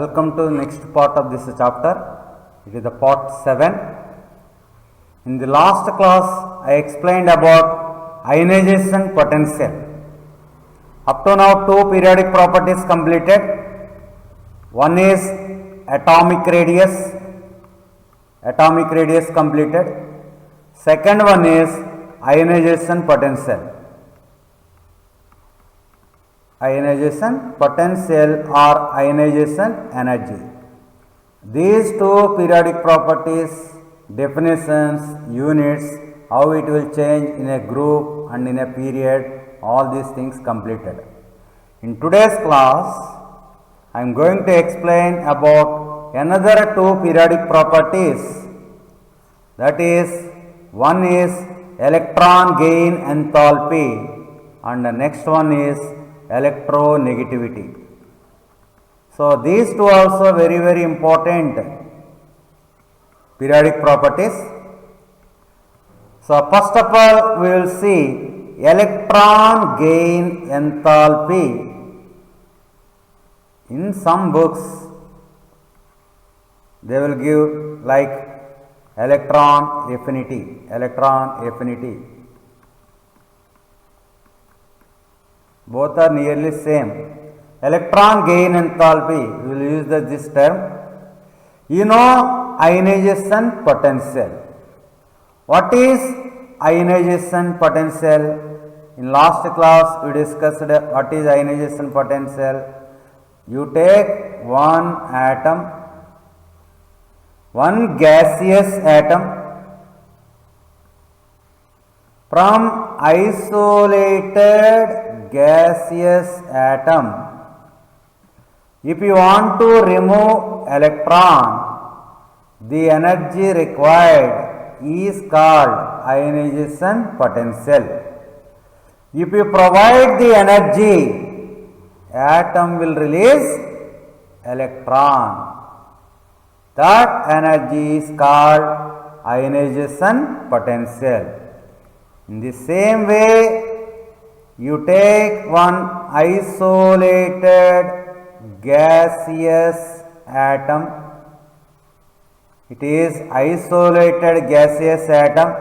Welcome to the next part of this chapter. It is the part 7. In the last class, I explained about ionization potential. Up to now, two periodic properties completed. One is atomic radius completed. Second one is ionization potential. Ionization potential or ionization energy. These two periodic properties, definitions, units, how it will change in a group and in a period, all these things completed. In today's class, I am going to explain about another two periodic properties. That is, one is electron gain enthalpy and the next one is electronegativity. So, these two also very important periodic properties. So, first of all we will see electron gain enthalpy. In some books they will give like electron affinity. Both are nearly same. Electron gain enthalpy, we will use this term. You know ionization potential. What is ionization potential? In last class we discussed what is ionization potential. You take one atom, one gaseous atom, from isolated gaseous atom. If you want to remove electron, the energy required is called ionization potential. If you provide the energy, atom will release electron. That energy is called ionization potential. In the same way, you take one isolated gaseous atom. It is isolated gaseous atom.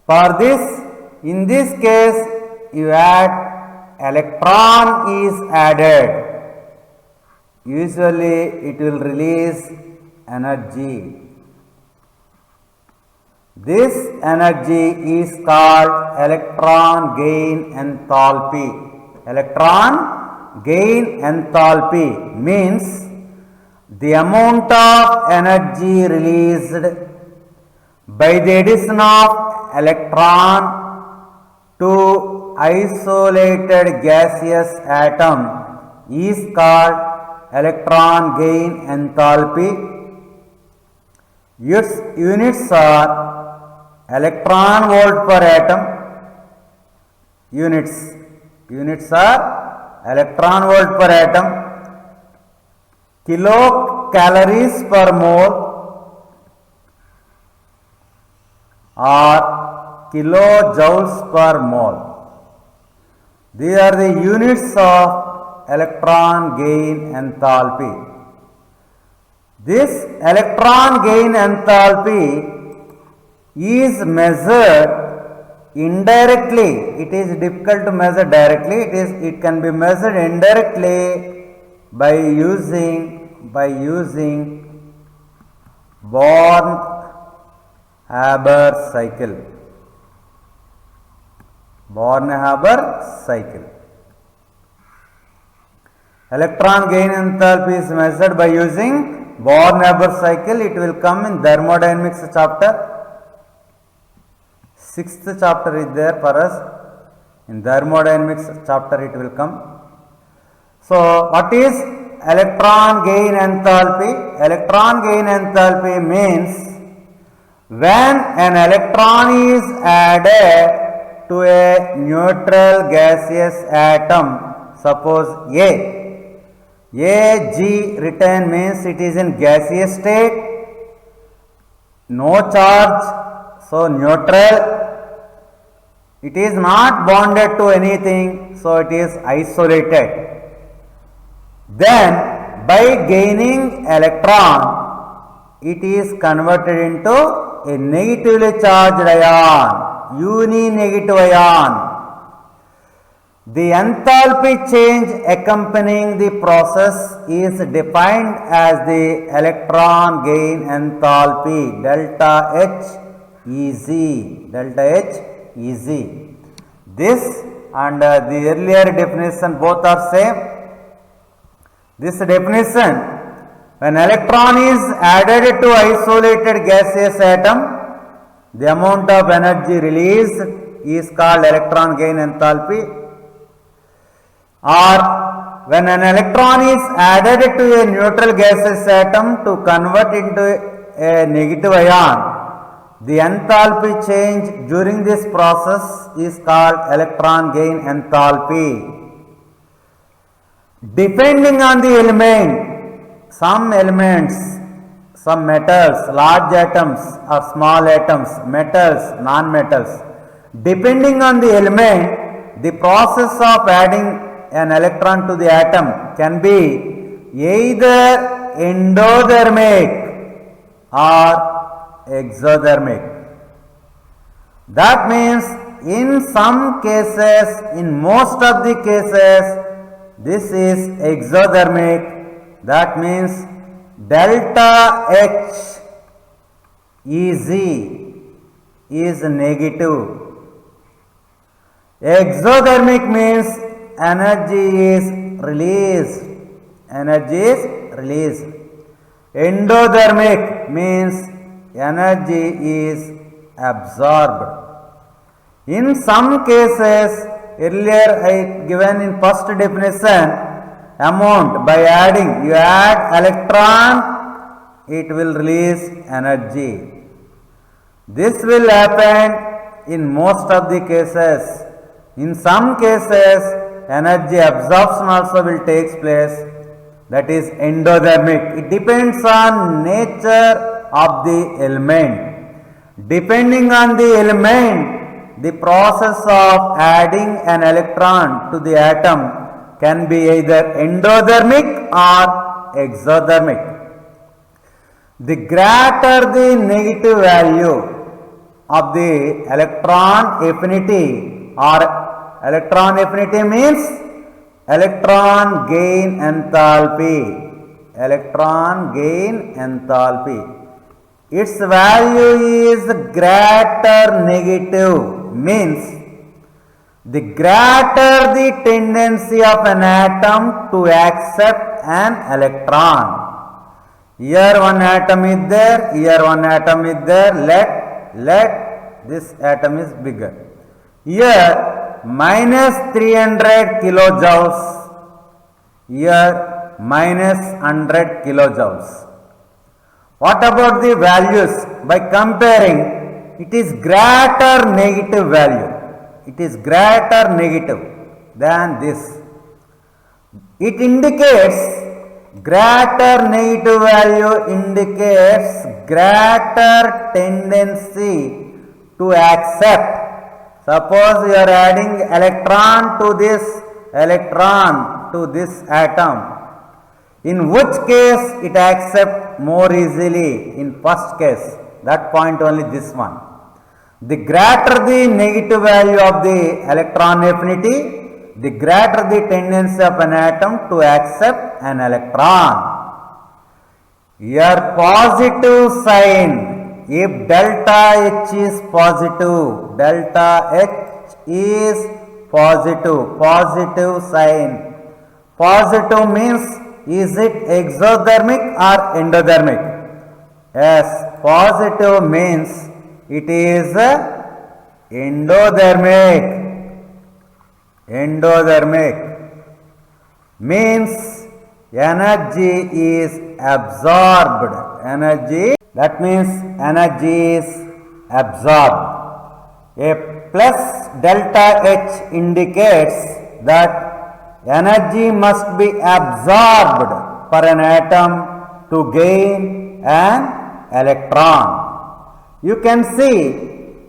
For this, in this case, you add electron is added. Usually, it will release energy. This energy is called electron gain enthalpy. Electron gain enthalpy means the amount of energy released by the addition of electron to isolated gaseous atom is called electron gain enthalpy. Its units are electron volt per atom. Units are electron volt per atom, kilocalories per mole or kilojoules per mole. These are the units of electron gain enthalpy. This electron gain enthalpy is measured indirectly. It is difficult to measure directly. It can be measured indirectly by using Born-Haber cycle. Born-Haber cycle. Electron gain enthalpy is measured by using Born-Haber cycle. It will come in thermodynamics chapter. 6th chapter is there for us. In thermodynamics chapter it will come. So, what is electron gain enthalpy? Electron gain enthalpy means when an electron is added to a neutral gaseous atom, suppose Ag written means it is in gaseous state, no charge, so neutral. It is not bonded to anything, so it is isolated. Then by gaining electron, it is converted into a negatively charged ion, uni-negative ion. The enthalpy change accompanying the process is defined as the electron gain enthalpy, delta H Eg, delta H Eg. This and the earlier definition both are same. This definition, when electron is added to isolated gaseous atom, the amount of energy released is called electron gain enthalpy. Or when an electron is added to a neutral gaseous atom to convert into a negative ion, the enthalpy change during this process is called electron gain enthalpy. Depending on the element, some elements, some metals, large atoms or small atoms, metals, non-metals, depending on the element, the process of adding an electron to the atom can be either endothermic or exothermic. That means in some cases, in most of the cases, this is exothermic. That means delta H Eg is negative. Exothermic means energy is released. Energy is released. Endothermic means energy is absorbed. In some cases, earlier I given in first definition, amount by adding, you add electron, it will release energy. This will happen in most of the cases. In some cases, energy absorption also will take place, that is endothermic. It depends on nature of the element. Depending on the element, the process of adding an electron to the atom can be either endothermic or exothermic. The greater the negative value of the electron affinity, or electron affinity means electron gain enthalpy. Electron gain enthalpy. Its value is greater negative, means the greater the tendency of an atom to accept an electron. Here one atom is there, here one atom is there, let this atom is bigger. Here minus 300 kilojoules, here minus 100 kilojoules. What about the values? By comparing, it is greater negative value. It is greater negative than this. It indicates, greater negative value indicates greater tendency to accept. Suppose you are adding electron to this atom. In which case it accepts more easily? In first case, that point only this one. The greater the negative value of the electron affinity, the greater the tendency of an atom to accept an electron. Here positive sign, if delta H is positive, delta H is positive sign. Positive means, is it exothermic or endothermic? Yes, positive means it is endothermic. Endothermic means energy is absorbed. Energy, that means energy is absorbed. A plus delta H indicates that energy must be absorbed for an atom to gain an electron. You can see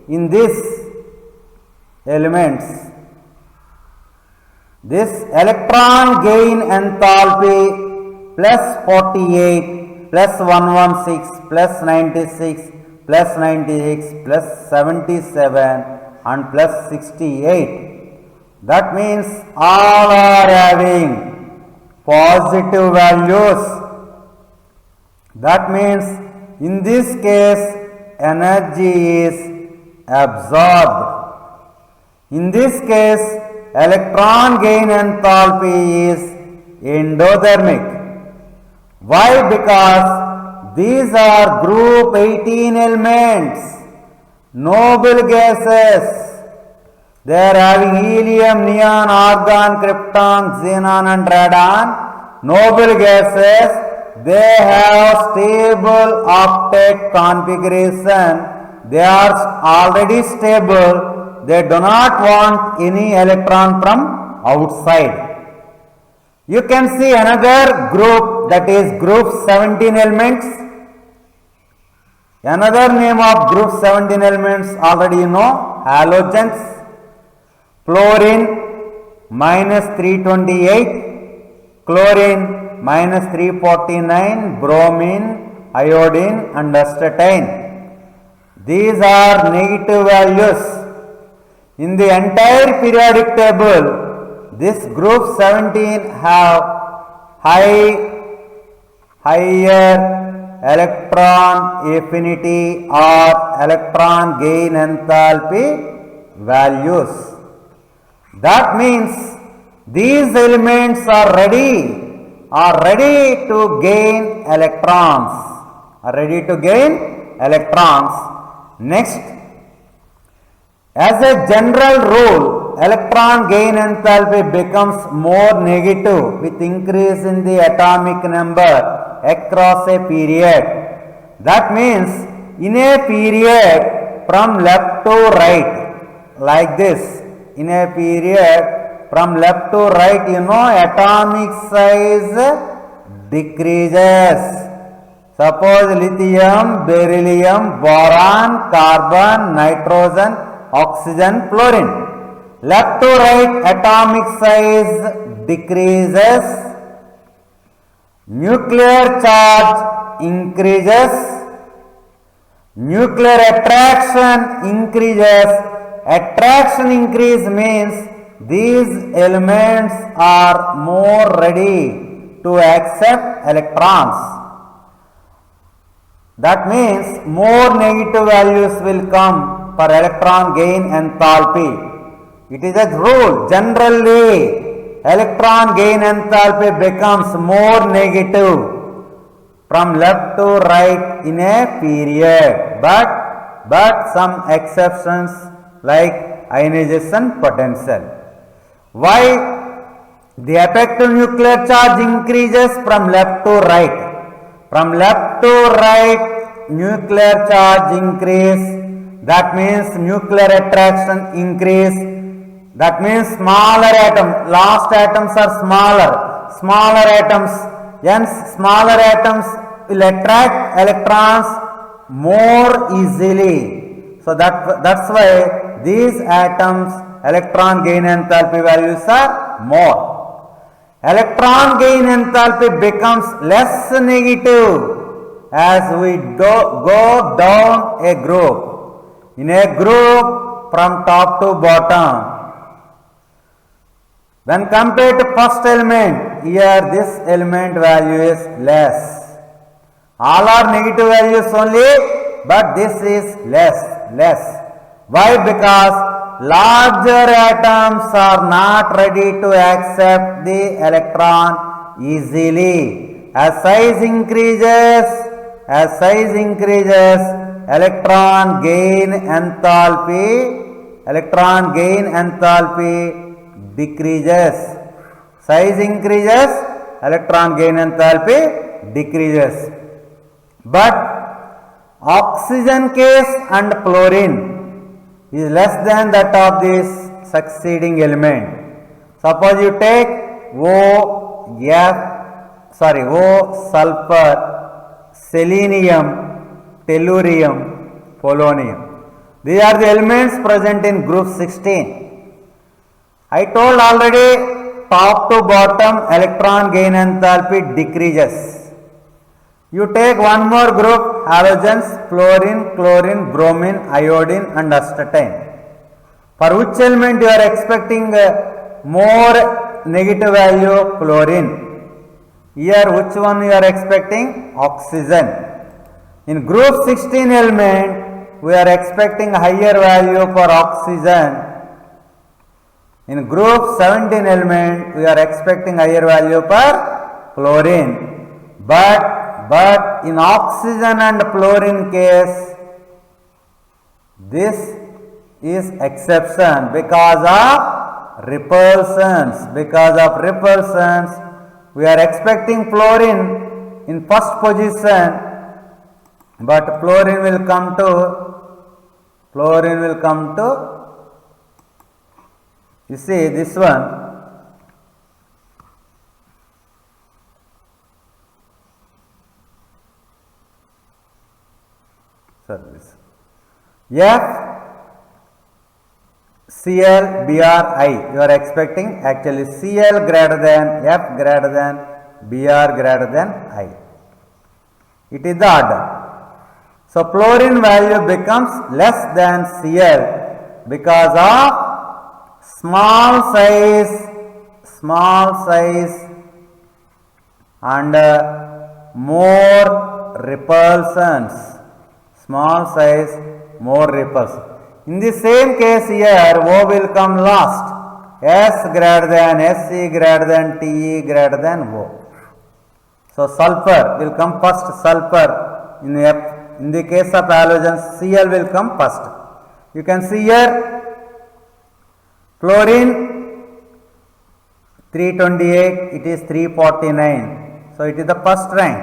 in these elements, this electron gain enthalpy plus 48 plus 116 plus 96 plus 96 plus 77 and plus 68. That means all are having positive values. That means in this case energy is absorbed. In this case electron gain enthalpy is endothermic. Why? Because these are group 18 elements, noble gases. They are having helium, neon, argon, krypton, xenon and radon, noble gases. They have stable octet configuration. They are already stable. They do not want any electron from outside. You can see another group, that is group 17 elements. Another name of group 17 elements already you know, halogens. Fluorine minus 328, chlorine minus 349, bromine, iodine and astatine. These are negative values. In the entire periodic table, this group 17 have higher electron affinity or electron gain enthalpy values. That means these elements are ready to gain electrons. Next, as a general rule, electron gain enthalpy becomes more negative with increase in the atomic number across a period. That means in a period from left to right, like this, in a period from left to right, you know, atomic size decreases. Suppose lithium, beryllium, boron, carbon, nitrogen, oxygen, fluorine. Left to right, atomic size decreases. Nuclear charge increases. Nuclear attraction increases. Attraction increase means these elements are more ready to accept electrons. That means more negative values will come for electron gain enthalpy. It is a rule. Generally, electron gain enthalpy becomes more negative from left to right in a period. But some exceptions like ionization potential. Why? The effective nuclear charge increases from left to right. From left to right, nuclear charge increase. That means nuclear attraction increase. That means smaller atom. Last atoms are smaller. Smaller atoms. Hence, smaller atoms will attract electrons more easily. So that's why these atoms electron gain enthalpy values are more. Electron gain enthalpy becomes less negative as we go down a group. In a group from top to bottom. When compared to first element, here this element value is less. All are negative values only, but this is less. Why? Because larger atoms are not ready to accept the electron easily. As size increases, electron gain enthalpy decreases. Size increases, electron gain enthalpy decreases. But oxygen case and fluorine is less than that of this succeeding element. Suppose you take O sulfur, selenium, tellurium, polonium. These are the elements present in group 16. I told already top to bottom electron gain enthalpy decreases. You take one more group, halogens, fluorine, chlorine, bromine, iodine and astatine. For which element you are expecting more negative value? Chlorine. Here which one you are expecting? Oxygen. In group 16 element, we are expecting higher value for oxygen. In group 17 element, we are expecting higher value for chlorine. But in oxygen and fluorine case, this is exception because of repulsions. Because of repulsions, we are expecting fluorine in first position, but fluorine will come to you see this one, this F Cl Br I, you are expecting actually Cl greater than F greater than Br greater than I. It is the order. So fluorine value becomes less than Cl because of small size and more repulsions. Small size, more repulsion. In the same case here, O will come last. S greater than Se greater than Te greater than O. So sulfur will come first. Sulfur in the case of halogens, Cl will come first. You can see here fluorine 328, it is 349. So it is the first rank.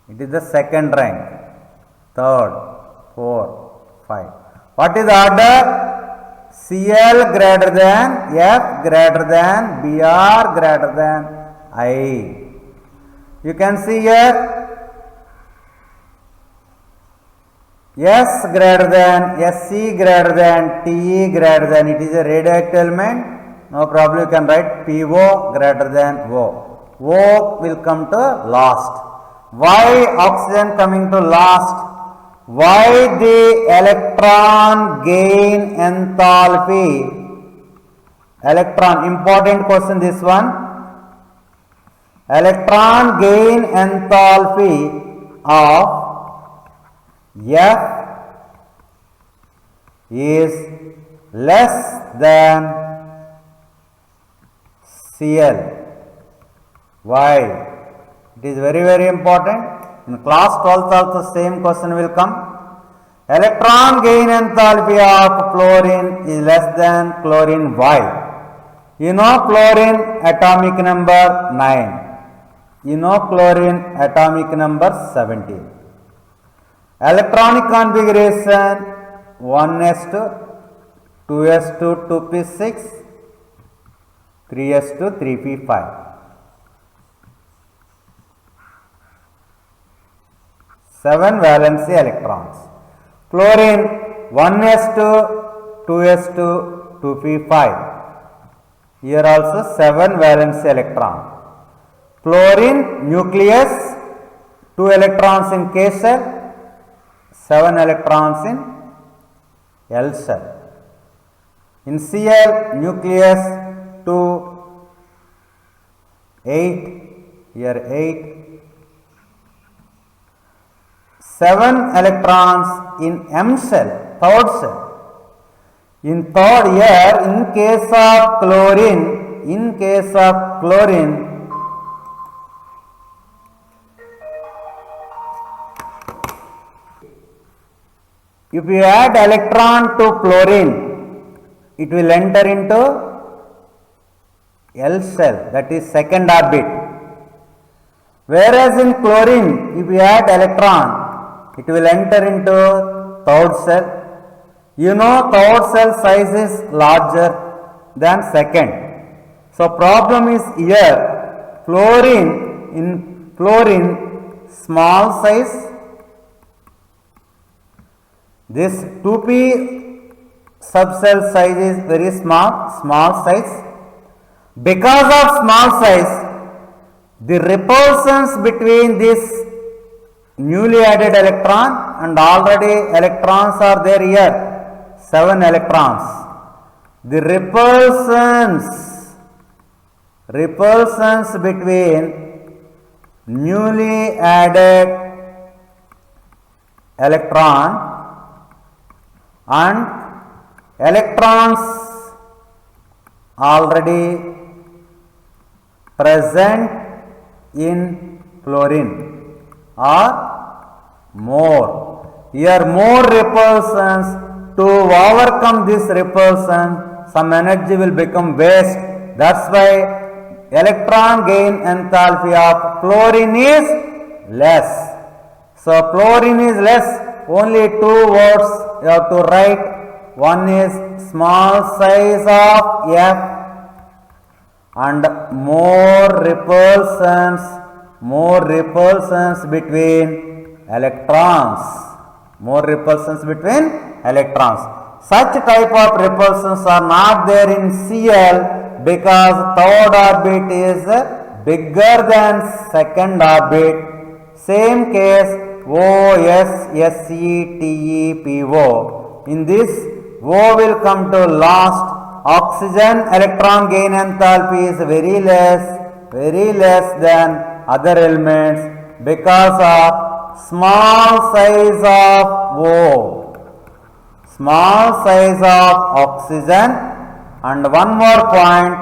It is the second rank. Third, fourth, 5. What is the order? Cl greater than F greater than Br greater than I. You can see here S greater than Se greater than Te greater than, it is a radioactive element. No problem, you can write PO greater than O. O will come to last. Why oxygen coming to last? Why the electron gain enthalpy? Electron, important question this one. Electron gain enthalpy of F is less than Cl. Why? It is very important. In class 12th also same question will come. Electron gain enthalpy of fluorine is less than chlorine. Why? You know chlorine atomic number 9. You know chlorine atomic number 17. Electronic configuration 1s2, 2s2, 2p6, 3s2, 3p5. 7 valency electrons. Fluorine 1s2, 2s2, 2p5. Here also 7 valency electron. Fluorine nucleus 2 electrons in K cell, 7 electrons in L cell. In Cl nucleus 2, 8, here 8. 7 electrons in M cell, third cell. In third here, in case of chlorine, if you add electron to fluorine, it will enter into L cell, that is second orbit. Whereas in chlorine, if you add electron, it will enter into third cell. You know third cell size is larger than second. So problem is here, in fluorine small size, this 2p subcell size is very small size, Because of small size, the repulsions between this newly added electron and already electrons are there here, 7 electrons. The repulsions between newly added electron and electrons already present in fluorine are more. Here more repulsions. To overcome this repulsion, some energy will become waste. That's why electron gain enthalpy of fluorine is less. So fluorine is less. Only 2 words you have to write. One is small size of F and more repulsions between electrons. More repulsions between electrons. Such type of repulsions are not there in Cl because third orbit is bigger than second orbit. Same case OS, Se, Te, PO. In this O will come to last. Oxygen electron gain enthalpy is very less than other elements because of small size of O, small size of oxygen, and one more point,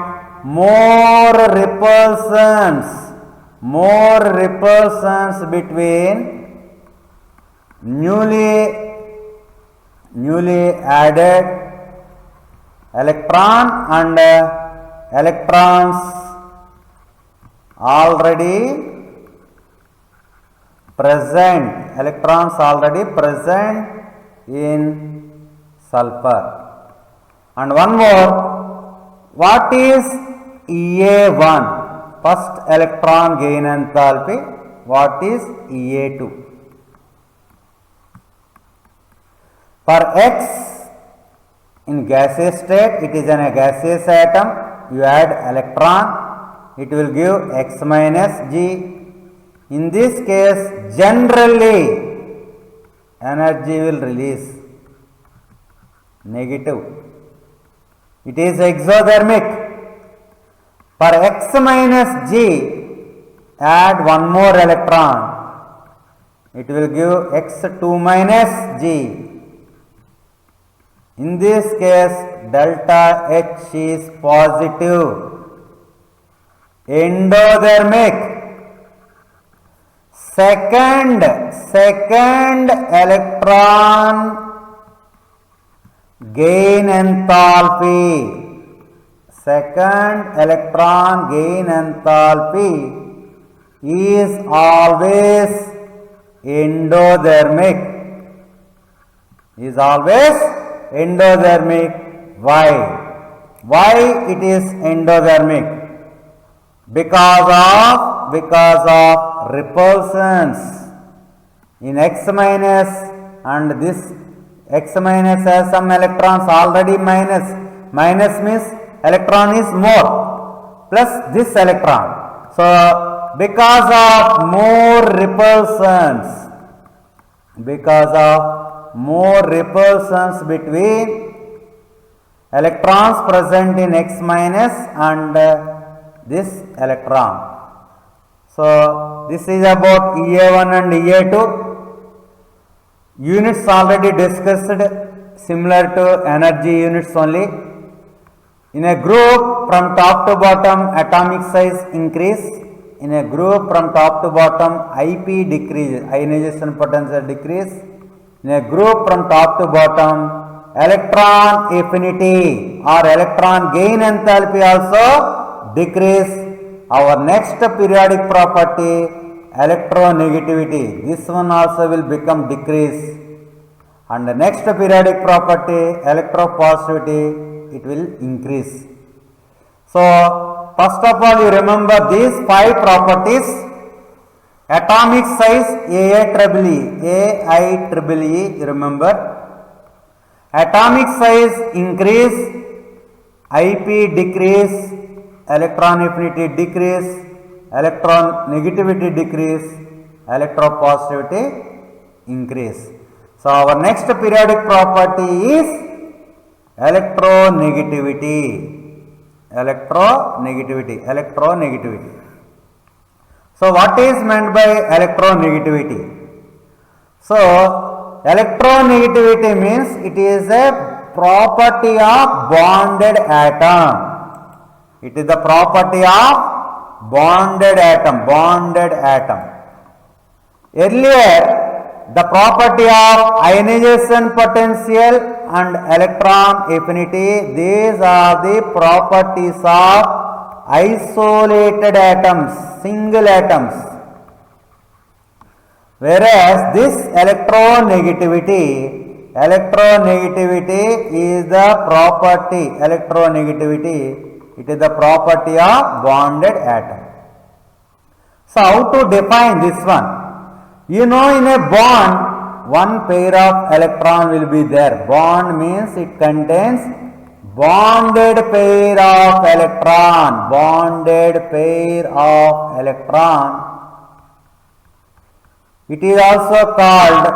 more repulsions between newly added electron and electrons already present in sulfur. And one more, what is EA1? First electron gain enthalpy. What is EA2? For X in gaseous state, it is in a gaseous atom. You add electron, it will give X minus G. In this case, generally energy will release negative. It is exothermic. For X minus G, add one more electron. It will give X2 minus G. In this case, delta H is positive. Endothermic. Second electron gain enthalpy. Second electron gain enthalpy is always endothermic. Why? Why it is endothermic? Because of repulsions in X minus, and this X minus has some electrons already minus. Minus means electron is more plus this electron. So because of more repulsions between electrons present in X minus and this electron. So this is about EA1 and EA2. Units already discussed, similar to energy units only. In a group from top to bottom, atomic size increase. In a group from top to bottom, IP decrease, ionization potential decrease. In a group from top to bottom, electron affinity or electron gain enthalpy also decrease. Our next periodic property, electronegativity, this one also will become decrease. And the next periodic property, electropositivity, it will increase. So first of all, you remember these 5 properties. Atomic size AIEEE, you remember. Atomic size increase, IP decrease, electron affinity decrease, electron negativity decrease, electropositivity increase. So our next periodic property is electronegativity. Electronegativity. So what is meant by electronegativity? So electronegativity means it is a property of bonded atom. It is the property of bonded atom. Earlier, the property of ionization potential and electron affinity, these are the properties of isolated atoms, single atoms. Whereas this electronegativity is the property, it is the property of bonded atom. So how to define this one? You know, in a bond, one pair of electron will be there. Bond means it contains bonded pair of electron. It is also called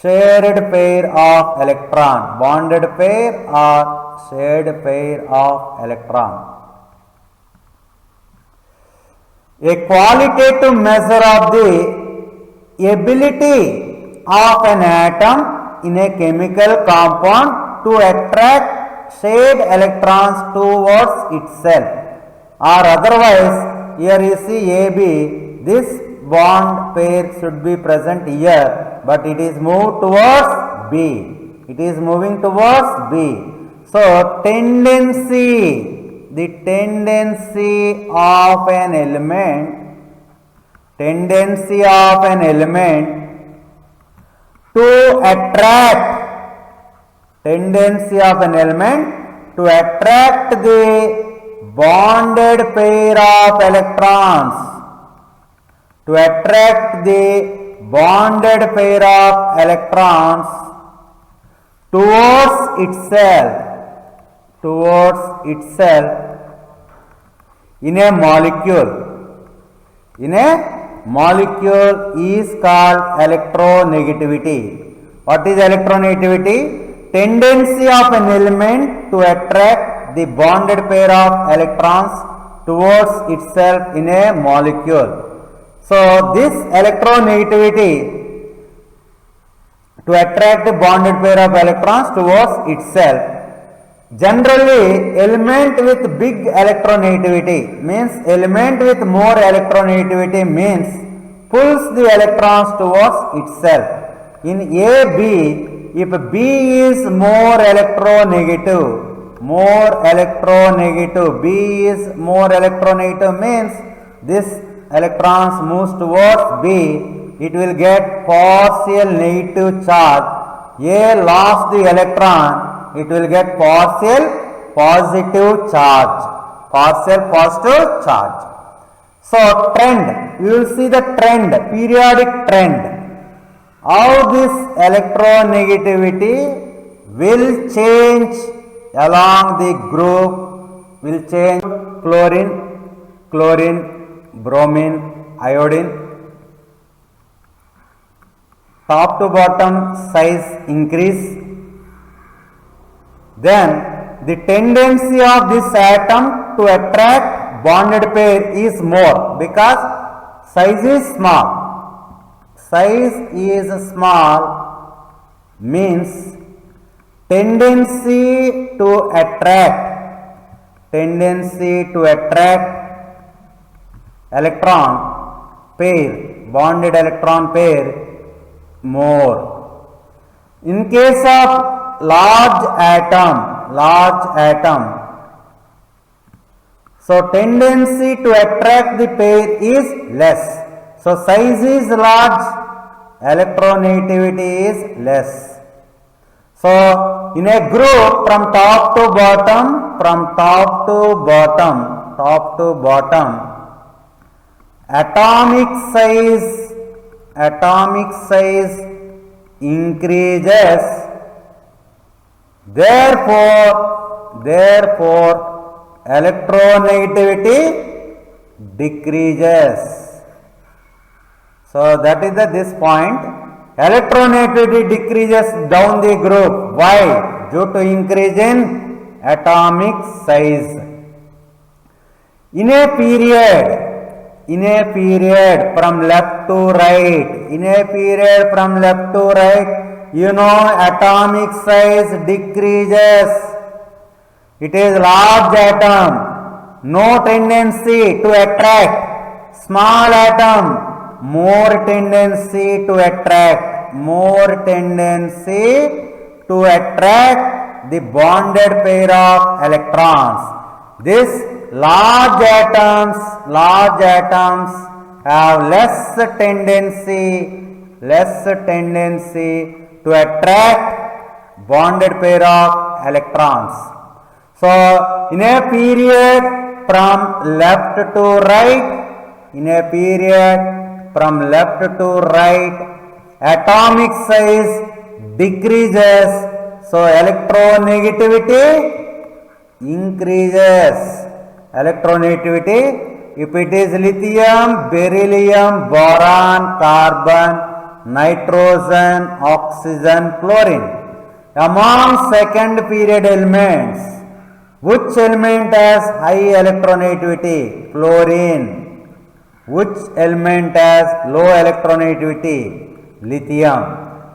shared pair of electron. Bonded pair or shared pair of electron. A qualitative measure of the ability of an atom in a chemical compound to attract shared electrons towards itself, or otherwise, here you see AB, this bond pair should be present here, but it is moved towards B. So the tendency of an element to attract the bonded pair of electrons, towards itself in a molecule is called electronegativity. What is electronegativity? Tendency of an element to attract the bonded pair of electrons towards itself in a molecule. So this electronegativity to attract the bonded pair of electrons towards itself. Generally, element with big electronegativity means pulls the electrons towards itself. In AB, if B is more electronegative means this electrons moves towards B, it will get partial negative charge. A lost the electron, it will get partial positive charge. So trend, we will see the trend, periodic trend. How this electronegativity will change along the group, will change chlorine, bromine, iodine. Top to bottom size increase. Then the tendency of this atom to attract bonded pair is more because size is small. Means tendency to attract electron pair, bonded electron pair more. In case of large atom, so tendency to attract the pair is less. So size is large, electronegativity is less. So in a group from top to bottom, atomic size increases. Therefore electronegativity decreases. So that is this point. Electronegativity decreases down the group. Why? Due to increase in atomic size. In a period from left to right, you know atomic size decreases. It is large atom, no tendency to attract. Small atom, more tendency to attract. The bonded pair of electrons. This large atoms have less tendency to attract bonded pair of electrons. So in a period from left to right, atomic size decreases, so electronegativity increases. If it is lithium, beryllium, boron, carbon, nitrogen, oxygen, chlorine. Among second period elements, which element has high electronegativity? Fluorine. Which element has low electronegativity? Lithium.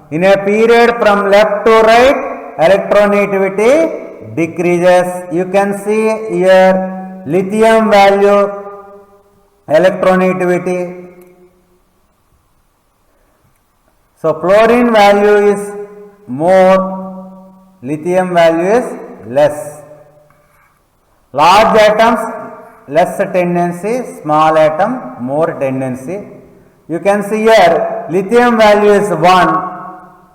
In a period from left to right, electronegativity decreases. You can see here lithium value, electronegativity. So fluorine value is more, lithium value is less. Large atoms less tendency, small atom more tendency. You can see here lithium value is 1,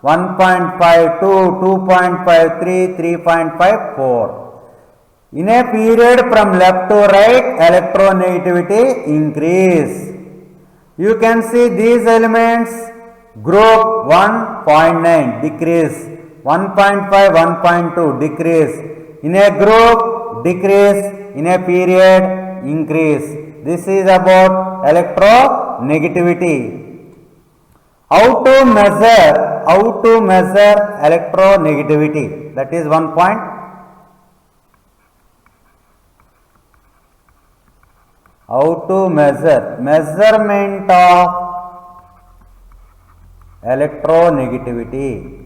1.5, 2, 2.5, 3, 3.5, 4. In a period from left to right, electronegativity increase. You can see these elements, group 1.9 decrease, 1.5, 1.2 decrease. In a group decrease, in a period increase. This is about electronegativity. How to measure electronegativity? That is one point. How to measurement of electronegativity.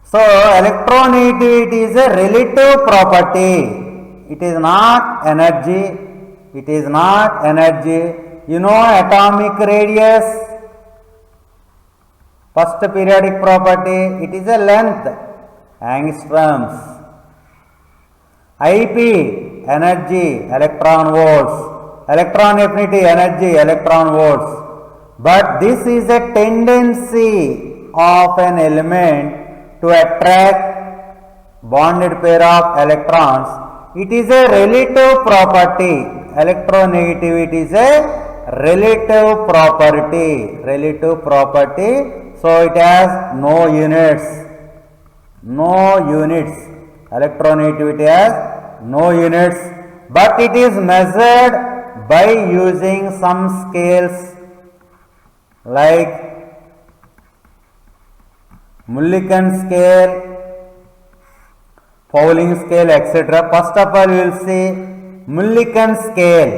So electronegativity is a relative property. It is not energy. You know atomic radius, first periodic property, it is a length, angstroms. IP, energy, electron volts. Electron affinity, energy, electron volts. But this is a tendency of an element to attract bonded pair of electrons. It is a relative property. Electronegativity is a relative property. So it has no units. Electronegativity has no units, but it is measured by using some scales like Mulliken scale, Pauling scale, etc. First of all, we will see Mulliken scale.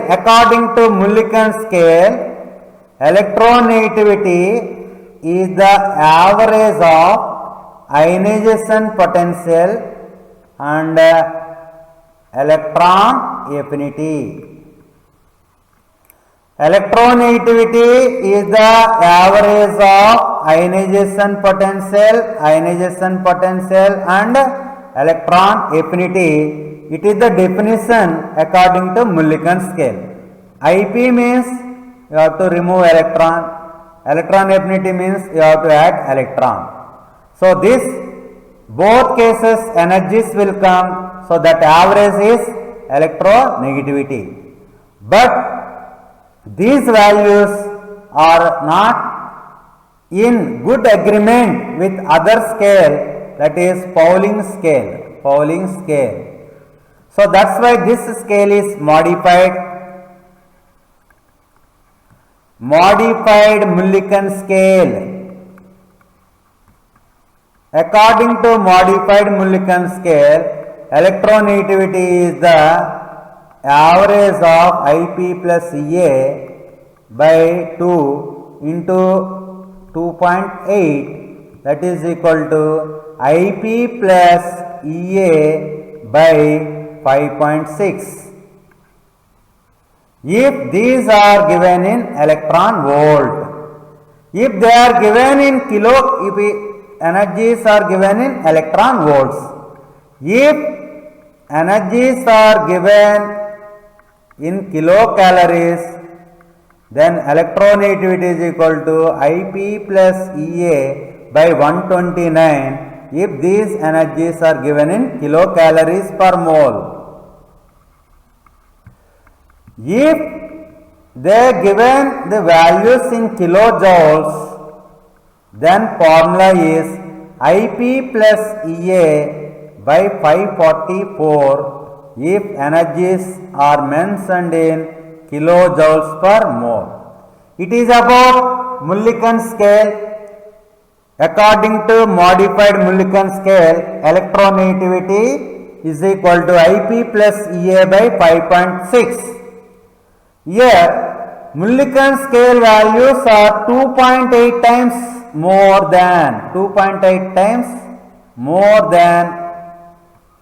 According to Mulliken scale, electronegativity is the average of ionization potential and electron affinity. Electronegativity is the average of ionization potential and electron affinity. It is the definition according to Mulliken scale. IP means you have to remove electron. Electron affinity means you have to add electron. So this both cases energies will come. So that average is electronegativity. But these values are not in good agreement with other scale, that is Pauling scale. Pauling scale. So that's why this scale is modified. Modified Mulliken scale. According to modified Mulliken scale, electronegativity is the average of Ip plus Ea by 2 into 2.8, that is equal to Ip plus Ea by 5.6. If these are given in electron volt, if they are given in if energies are given in electron volts, if energies are given in kilocalories, then electronegativity is equal to Ip plus Ea by 129 if these energies are given in kilocalories per mole. If they are given the values in kilojoules, then formula is Ip plus Ea by 544 if energies are mentioned in kilojoules per mole. It is about Mulliken scale. According to modified Mulliken scale, electronegativity is equal to Ip plus Ea by 5.6. Here, Mulliken scale values are 2.8 times more than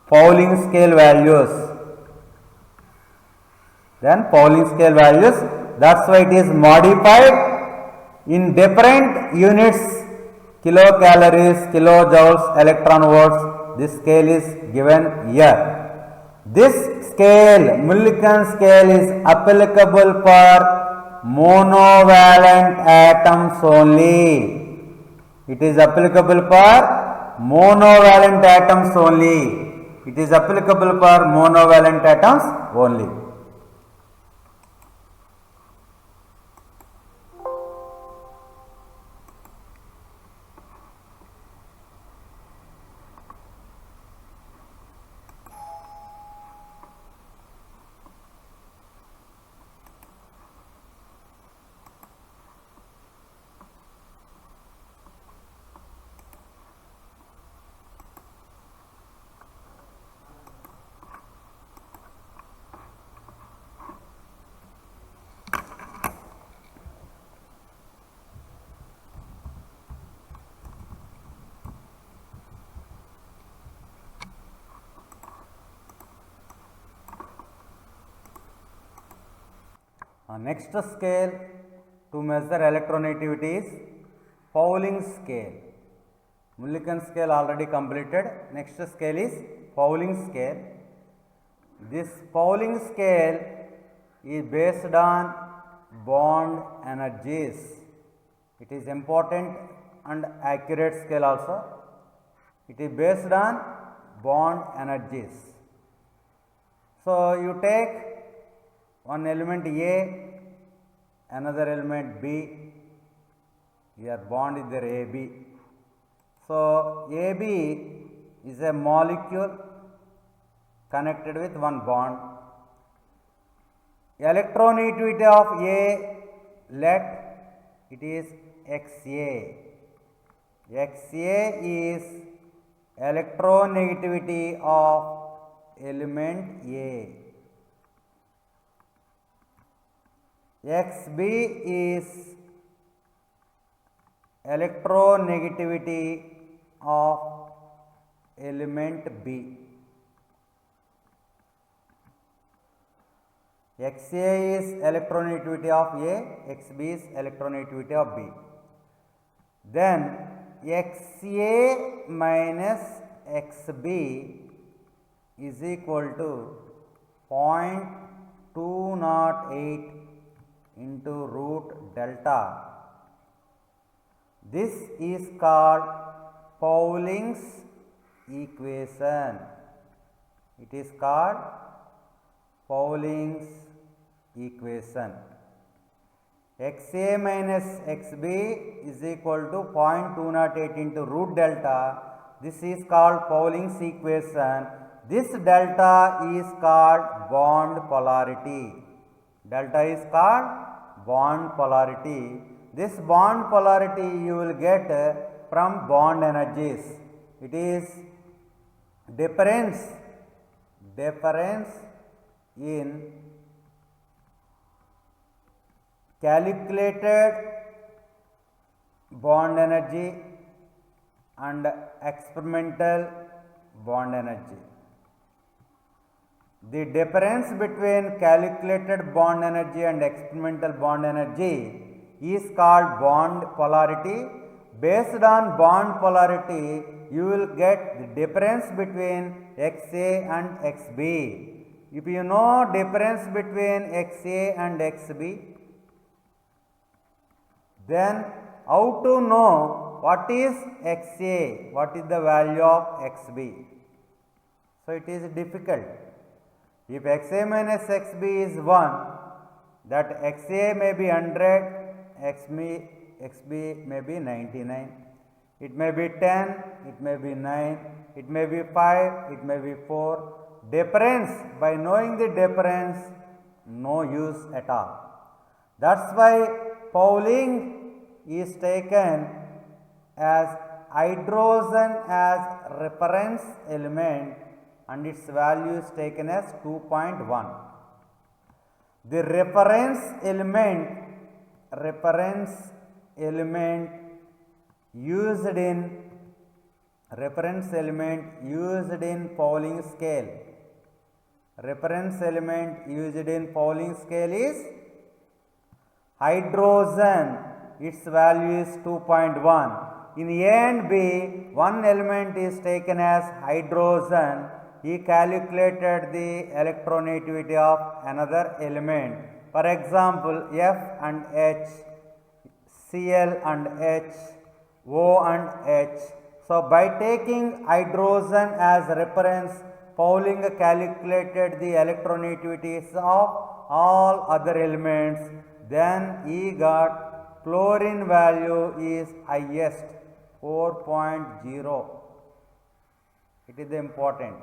Pauling scale values. That's why it is modified in different units, kilocalories, kilojoules, electron volts. This scale is given here. This scale, Mulliken scale, is applicable for monovalent atoms only. It is applicable for monovalent atoms only. It is applicable for monovalent atoms only. Next scale to measure electronegativity is Pauling scale. Mulliken scale already completed. Next scale is Pauling scale. This Pauling scale is based on bond energies. It is important and accurate scale also. It is based on bond energies. So you take one element A, another element B, here bond is there AB. So AB is a molecule connected with one bond. Electronegativity of A, let it is Xa. Xa is electronegativity of element A. Xb is electronegativity of element B. Xa is electronegativity of A, Xb is electronegativity of B. Then Xa minus Xb is equal to 0.208 into root delta. This is called Pauling's equation. It is called Pauling's equation. XA minus XB is equal to 0.208 into root delta. This is called Pauling's equation. This delta is called bond polarity. Delta is called bond polarity. This bond polarity you will get from bond energies. It is difference in calculated bond energy and experimental bond energy. The difference between calculated bond energy and experimental bond energy is called bond polarity. Based on bond polarity, you will get the difference between XA and XB. If you know difference between XA and XB, then how to know what is XA, what is the value of XB? So it is difficult. If XA minus XB is 1, that XA may be 100, XB may be 99. It may be 10, it may be 9, it may be 5, it may be 4. Difference, by knowing the difference, no use at all. That's why Pauling is taken as hydrogen as reference element and its value is taken as 2.1. The reference element used in Pauling scale. Reference element used in Pauling scale is hydrogen. Its value is 2.1. In A and B, one element is taken as hydrogen. He calculated the electronegativity of another element. For example, F and H, Cl and H, O and H. So, by taking hydrogen as reference, Pauling calculated the electronegativities of all other elements. Then he got chlorine value is highest, 4.0. It is important.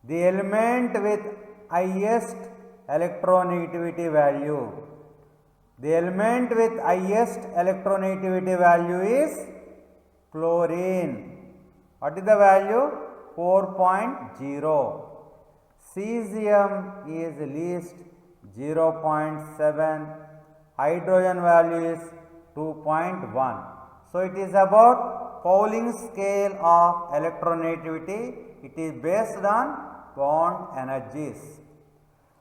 The element with highest electronegativity value. The element with highest electronegativity value is chlorine. What is the value? 4.0. Cesium is least, 0.7. Hydrogen value is 2.1. So it is about Pauling scale of electronegativity. It is based on bond energies.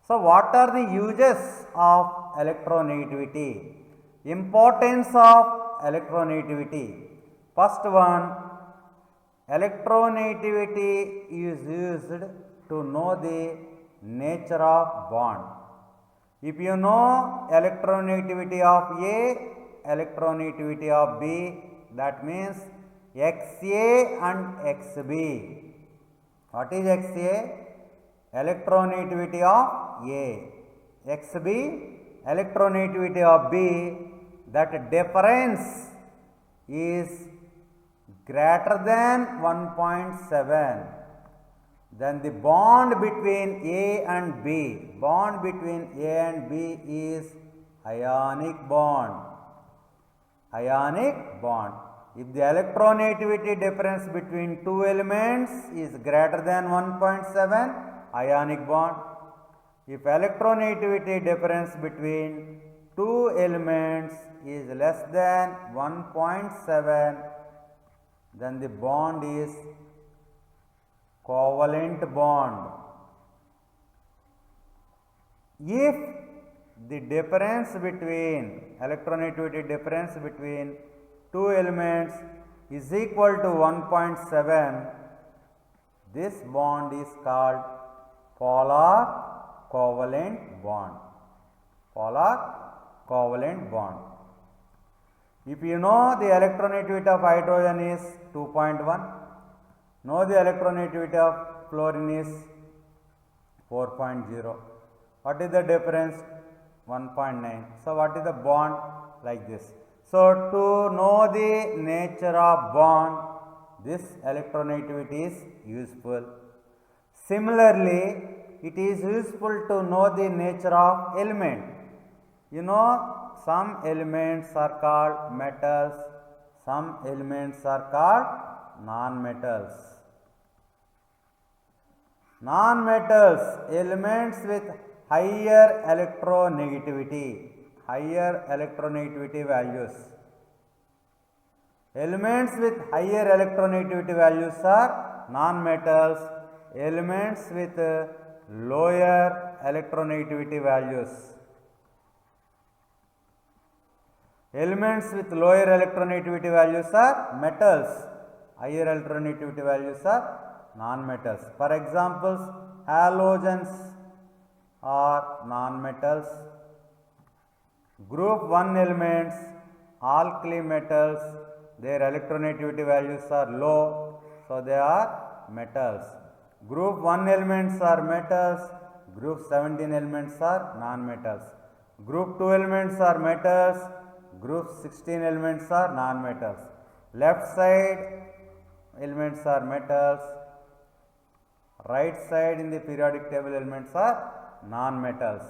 So what are the uses of electronegativity? Importance of electronegativity. First one, electronegativity is used to know the nature of bond. If you know electronegativity of A, electronegativity of B, that means XA and XB. What is XA? Electronegativity of A. XB, electronegativity of B. That difference is greater than 1.7. Then the bond between A and B, bond between A and B is ionic bond. Ionic bond. If the electronegativity difference between two elements is greater than 1.7, ionic bond. If electronegativity difference between two elements is less than 1.7, then the bond is covalent bond. If the difference between electronegativity difference between two elements is equal to 1.7, this bond is called polar covalent bond. Polar covalent bond. If you know the electronegativity of hydrogen is 2.1, know the electronegativity of fluorine is 4.0. What is the difference? 1.9. So what is the bond? Like this. So to know the nature of bond, this electronegativity is useful. Similarly, it is useful to know the nature of element. You know, some elements are called metals, some elements are called non-metals. Non-metals, elements with higher electronegativity values. Elements with higher electronegativity values are non-metals. Elements with lower electronegativity values. Elements with lower electronegativity values are metals. Higher electronegativity values are non-metals. For examples, halogens are non-metals. Group 1 elements, alkali metals, their electronegativity values are low, so they are metals. Group 1 elements are metals, group 17 elements are non-metals. Group 2 elements are metals, group 16 elements are non-metals. Left side elements are metals, right side in the periodic table elements are non-metals.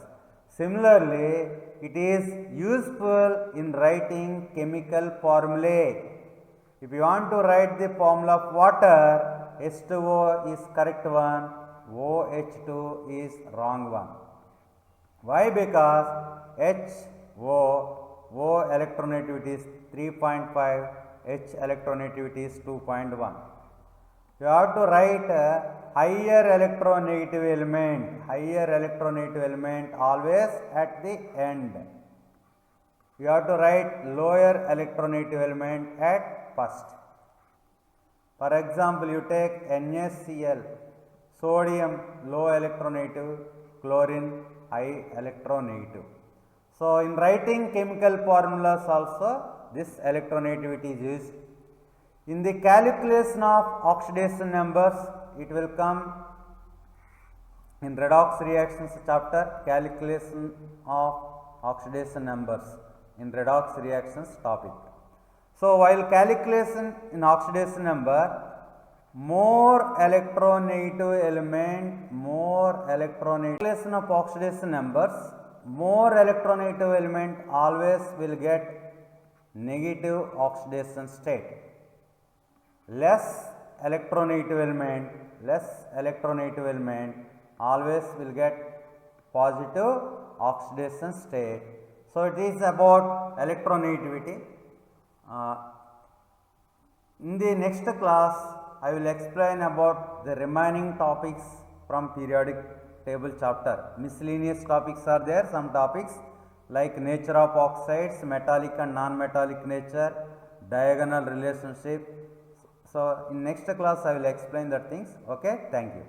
Similarly, it is useful in writing chemical formulae. If you want to write the formula of water, H2O is correct one, OH2 is wrong one. Why? Because O electronegativity is 3.5, H electronegativity is 2.1. You have to write higher electronegative element always at the end. You have to write lower electronegative element at first. For example, you take NaCl, sodium low electronegative, chlorine high electronegative. So in writing chemical formulas also this electronegativity is used. In the calculation of oxidation numbers, it will come in redox reactions chapter, calculation of oxidation numbers in redox reactions topic. So while calculation in oxidation number, more electronegative element, calculation of oxidation numbers, more electronegative element always will get negative oxidation state. Less electronegative element always will get positive oxidation state. So it is about electronegativity. In the next class, I will explain about the remaining topics from periodic table chapter. Miscellaneous topics are there, some topics like nature of oxides, metallic and non-metallic nature, diagonal relationship. So in next class I will explain that things. Okay, thank you.